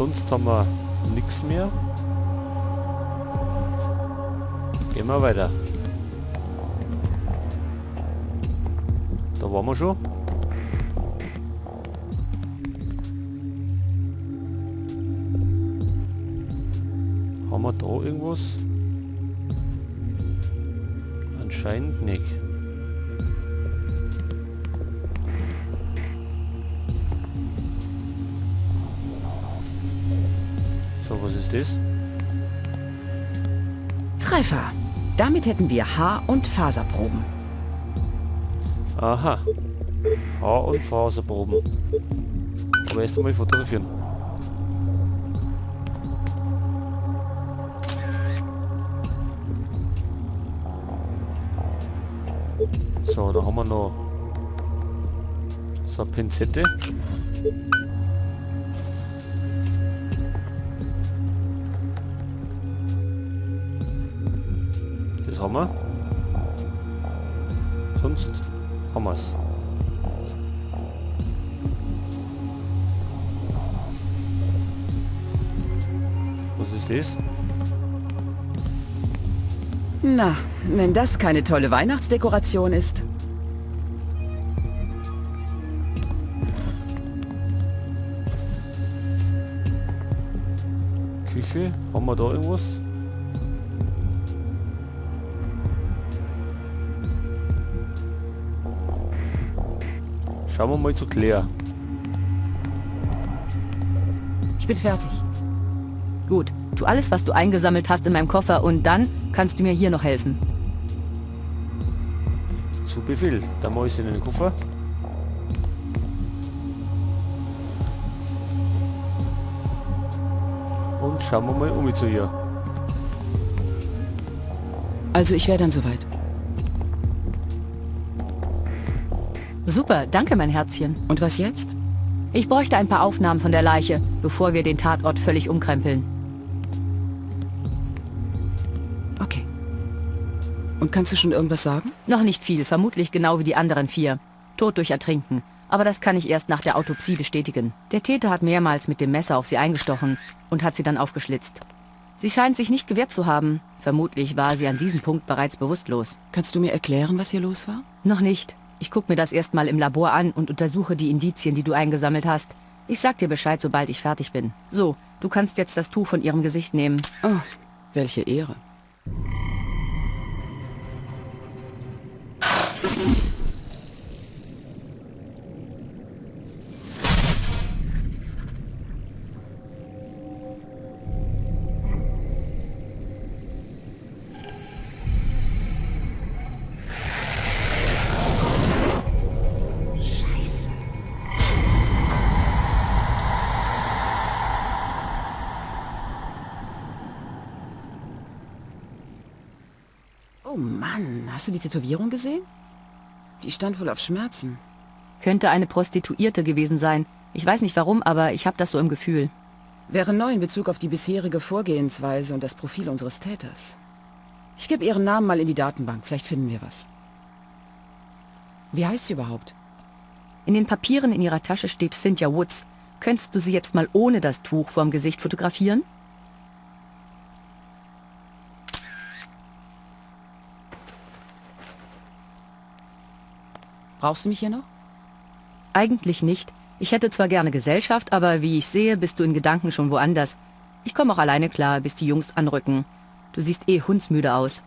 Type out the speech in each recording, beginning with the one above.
Sonst haben wir nichts mehr. Gehen wir weiter. Da waren wir schon. Haben wir da irgendwas? Anscheinend nicht. So, was ist das? Treffer. Damit hätten wir Haar- und Faserproben. Aha. Haar- und Faserproben. Aber erst einmal fotografieren. So, da haben wir noch so eine Pinzette. Das haben wir. Sonst haben wir es. Was ist das? Na, wenn das keine tolle Weihnachtsdekoration ist. Küche? Haben wir da irgendwas? Schauen wir mal zu Claire. Ich bin fertig. Gut, tu alles, was du eingesammelt hast in meinem Koffer und dann kannst du mir hier noch helfen. Zu Befehl. Dann mache ich es in den Koffer. Und schauen wir mal um zu ihr. Also ich wäre dann soweit. Super, danke mein Herzchen. Und was jetzt? Ich bräuchte ein paar Aufnahmen von der Leiche, bevor wir den Tatort völlig umkrempeln. Okay. Und kannst du schon irgendwas sagen? Noch nicht viel, vermutlich genau wie die anderen 4. Tod durch Ertrinken. Aber das kann ich erst nach der Autopsie bestätigen. Der Täter hat mehrmals mit dem Messer auf sie eingestochen und hat sie dann aufgeschlitzt. Sie scheint sich nicht gewehrt zu haben. Vermutlich war sie an diesem Punkt bereits bewusstlos. Kannst du mir erklären, was hier los war? Noch nicht. Ich gucke mir das erstmal im Labor an und untersuche die Indizien, die du eingesammelt hast. Ich sag dir Bescheid, sobald ich fertig bin. So, du kannst jetzt das Tuch von ihrem Gesicht nehmen. Oh, welche Ehre. Oh Mann, hast du die Tätowierung gesehen? Die stand wohl auf Schmerzen. Könnte eine Prostituierte gewesen sein. Ich weiß nicht warum, aber ich habe das so im Gefühl. Wäre neu in Bezug auf die bisherige Vorgehensweise und das Profil unseres Täters. Ich gebe ihren Namen mal in die Datenbank, vielleicht finden wir was. Wie heißt sie überhaupt? In den Papieren in ihrer Tasche steht Cynthia Woods. Könntest du sie jetzt mal ohne das Tuch vorm Gesicht fotografieren? Brauchst du mich hier noch? Eigentlich nicht. Ich hätte zwar gerne Gesellschaft, aber wie ich sehe, bist du in Gedanken schon woanders. Ich komme auch alleine klar, bis die Jungs anrücken. Du siehst eh hundsmüde aus.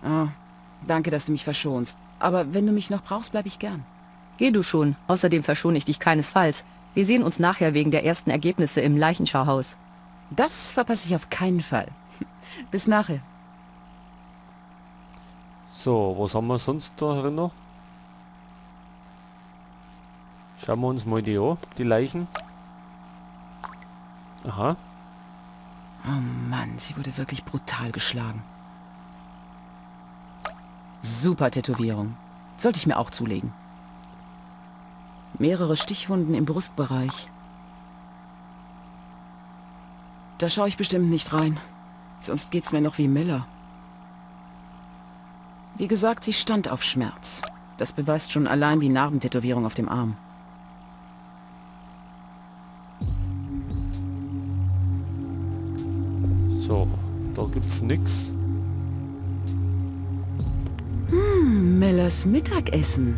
Oh, danke, dass du mich verschonst. Aber wenn du mich noch brauchst, bleib ich gern. Geh du schon. Außerdem verschone ich dich keinesfalls. Wir sehen uns nachher wegen der ersten Ergebnisse im Leichenschauhaus. Das verpasse ich auf keinen Fall. Bis nachher. So, was haben wir sonst da drin noch? Schauen wir uns mal die an, die Leichen. Aha. Oh Mann, sie wurde wirklich brutal geschlagen. Super Tätowierung. Sollte ich mir auch zulegen. Mehrere Stichwunden im Brustbereich. Da schaue ich bestimmt nicht rein. Sonst geht's mir noch wie Miller. Wie gesagt, sie stand auf Schmerz. Das beweist schon allein die Narbentätowierung auf dem Arm. gibt's nix. Millers Mittagessen.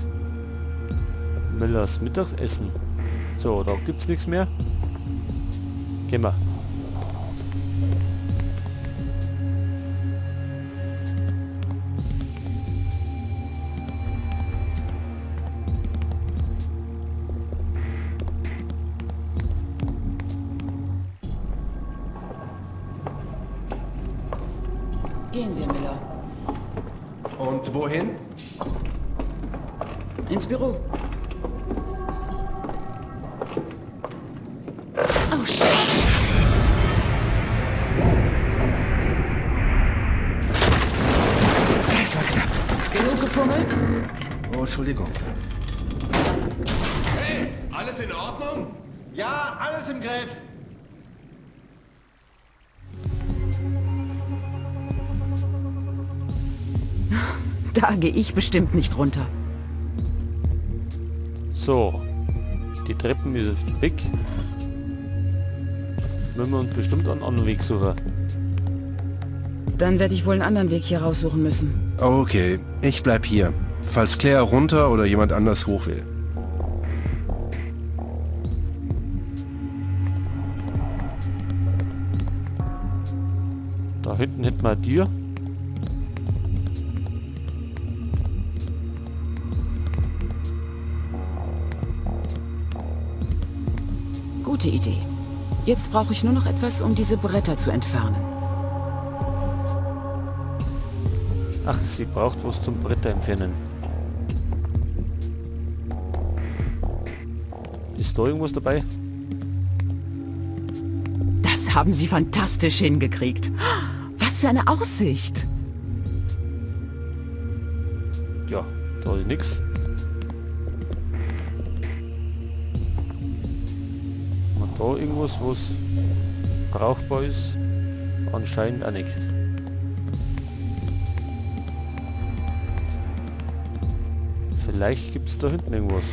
Millers Mittagessen. So, da gibt's nichts mehr. Gehen wir. Gehen wir, Miller. Und wohin? Ins Büro. Oh, shit. Das war knapp. Genug gefummelt? Oh, Entschuldigung. Hey, alles in Ordnung? Ja, alles im Griff. Da gehe ich bestimmt nicht runter. So. Die Treppen ist weg. Müssen wir uns bestimmt einen anderen Weg suchen. Dann werde ich wohl einen anderen Weg hier raussuchen müssen. Okay, ich bleib hier. Falls Claire runter oder jemand anders hoch will. Da hinten hätten wir dir. Gute Idee. Jetzt brauche ich nur noch etwas, um diese Bretter zu entfernen. Ach, sie braucht was zum Bretter entfernen. Ist da irgendwas dabei? Das haben Sie fantastisch hingekriegt. Was für eine Aussicht! Ja, da ist nix. Und da irgendwas, was brauchbar ist? Anscheinend auch nicht. Vielleicht gibt es da hinten irgendwas.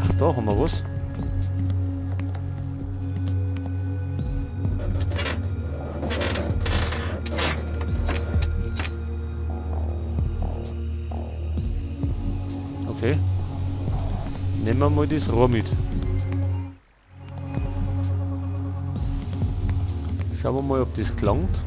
Ach, da haben wir was. Okay. Nehmen wir mal das Rohr mit. Schauen wir mal, ob das klangt.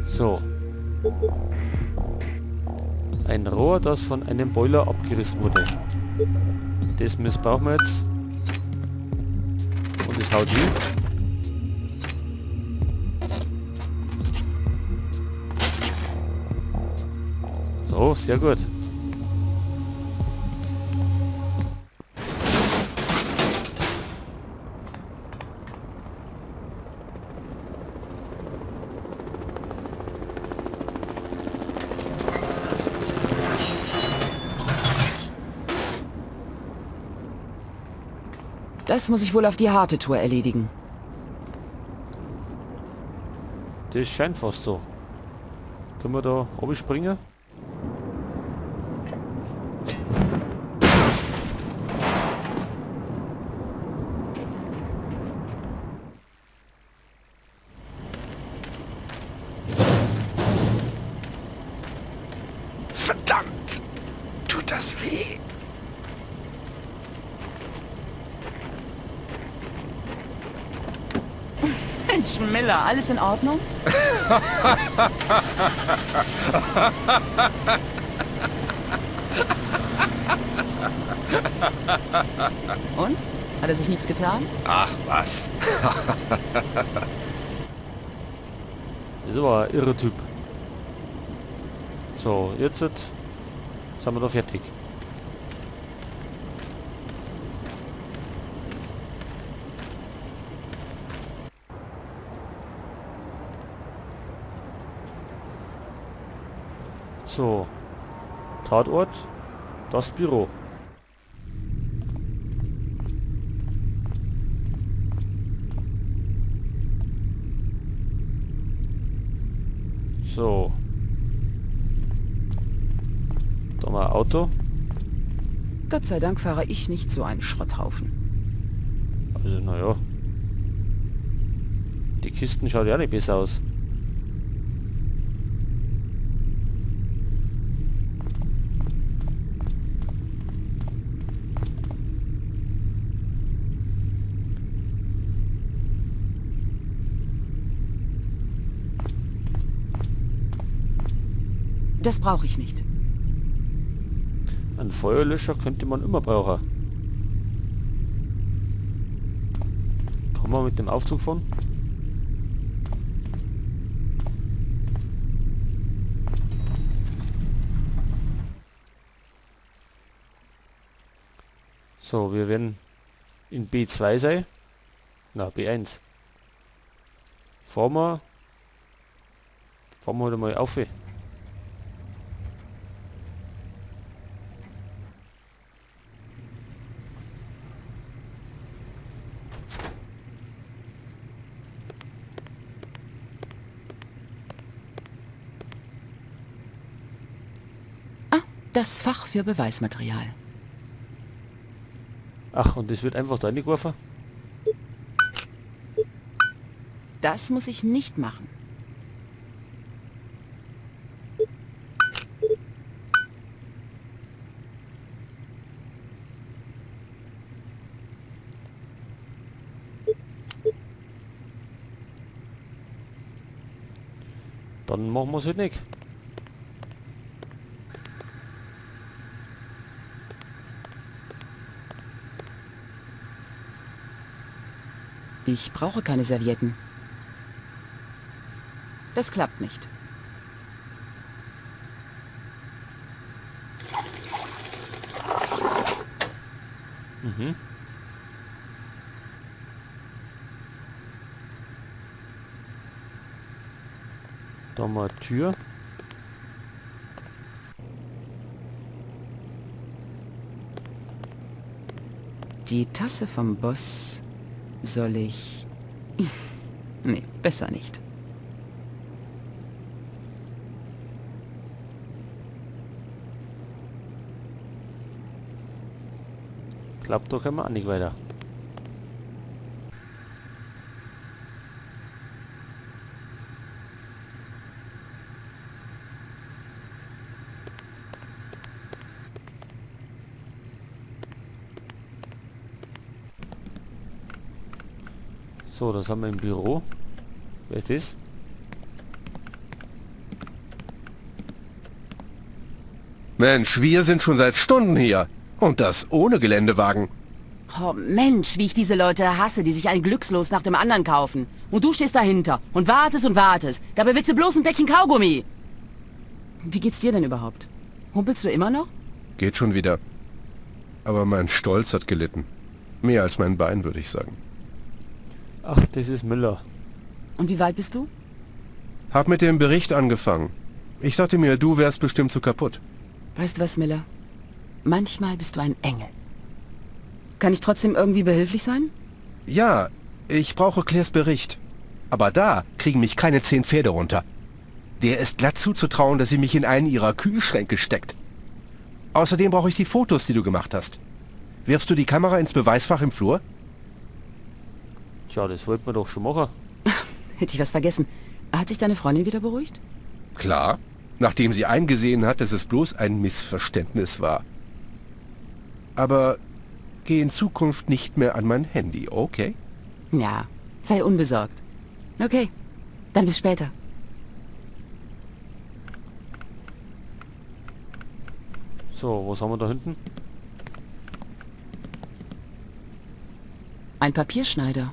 So. Ein Rohr, das von einem Boiler abgerissen wurde. Das missbrauchen wir jetzt. Und es haut hin. So, sehr gut. Das muss ich wohl auf die harte Tour erledigen. Das scheint fast so. Können wir da oben springen? Verdammt! Tut das weh? Mensch, Miller, alles in Ordnung? Und? Hat er sich nichts getan? Ach, was? Das war ein irrer Typ. So, jetzt sind wir da fertig. So. Tatort. Das Büro. So. Da mal Auto. Gott sei Dank fahre ich nicht so einen Schrotthaufen. Also, naja. Die Kisten schaut ja nicht besser aus. Das brauche ich nicht. Ein Feuerlöscher könnte man immer brauchen. Kann man mit dem Aufzug fahren? So, wir werden in B2 sein. Na, B1. Fahren wir halt mal auf. Das Fach für Beweismaterial. Ach, und das wird einfach da reingeworfen? Das muss ich nicht machen. Dann machen wir es halt nicht. Ich brauche keine Servietten. Das klappt nicht. Mhm. Da mal Tür. Die Tasse vom Boss soll ich... Nee, besser nicht. Klappt doch immer nicht weiter. So, das haben wir im Büro. Wer ist das? Mensch, wir sind schon seit Stunden hier. Und das ohne Geländewagen. Oh Mensch, wie ich diese Leute hasse, die sich ein Glückslos nach dem anderen kaufen. Und du stehst dahinter und wartest und wartest. Dabei willst du bloß ein Päckchen Kaugummi. Wie geht's dir denn überhaupt? Humpelst du immer noch? Geht schon wieder. Aber mein Stolz hat gelitten. Mehr als mein Bein, würde ich sagen. Ach, das ist Müller. Und wie weit bist du? Hab mit dem Bericht angefangen. Ich dachte mir, du wärst bestimmt zu kaputt. Weißt du was, Miller? Manchmal bist du ein Engel. Kann ich trotzdem irgendwie behilflich sein? Ja, ich brauche Claires Bericht. Aber da kriegen mich keine 10 Pferde runter. Der ist glatt zuzutrauen, dass sie mich in einen ihrer Kühlschränke steckt. Außerdem brauche ich die Fotos, die du gemacht hast. Wirfst du die Kamera ins Beweisfach im Flur? Tja, das wollten wir doch schon machen. Hätte ich was vergessen. Hat sich deine Freundin wieder beruhigt? Klar, nachdem sie eingesehen hat, dass es bloß ein Missverständnis war. Aber geh in Zukunft nicht mehr an mein Handy, okay? Ja, sei unbesorgt. Okay, dann bis später. So, was haben wir da hinten? Ein Papierschneider.